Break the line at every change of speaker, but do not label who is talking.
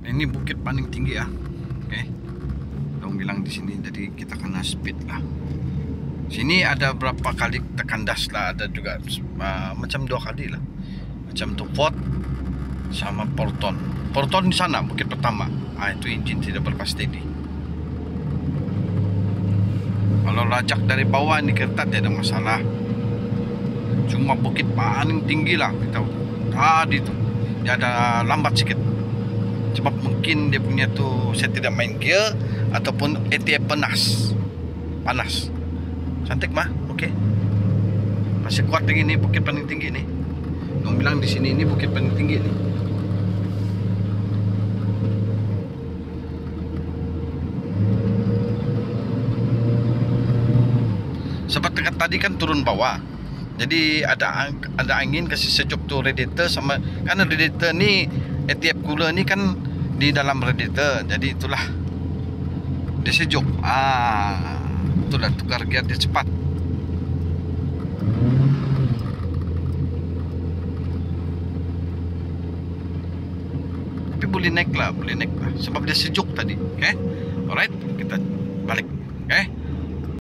Ini bukit paling tinggi ya. Oke. Dong bilang di sini, jadi kita kena speed lah. Sini ada berapa kali terkandas lah, ada juga macam 2 kali lah. Macam tu Fort sama Porton. Porton di sana bukit pertama. Itu engine tidak berpas steady. Kalau rajak dari bawah ini kereta tidak ada masalah. Cuma bukit paling tinggi lah kita tadi tu dia ada lambat sikit. Sebab mungkin dia punya tu saya tidak main gear ataupun ATF panas. Cantik mah, okey. Masih kuat tinggi ni, bukit paling tinggi ni. Orang bilang di sini ini bukit paling tinggi ni. Sebab tadi kan turun bawah. Jadi ada angin kasih sejuk tu radiator sama, karena radiator ni ATF cooler ni kan di dalam radiator. Jadi itulah dia sejuk. Itulah tukar gear dia cepat. Tapi boleh naik lah sebab dia sejuk tadi. Okay, alright, kita balik. Okay.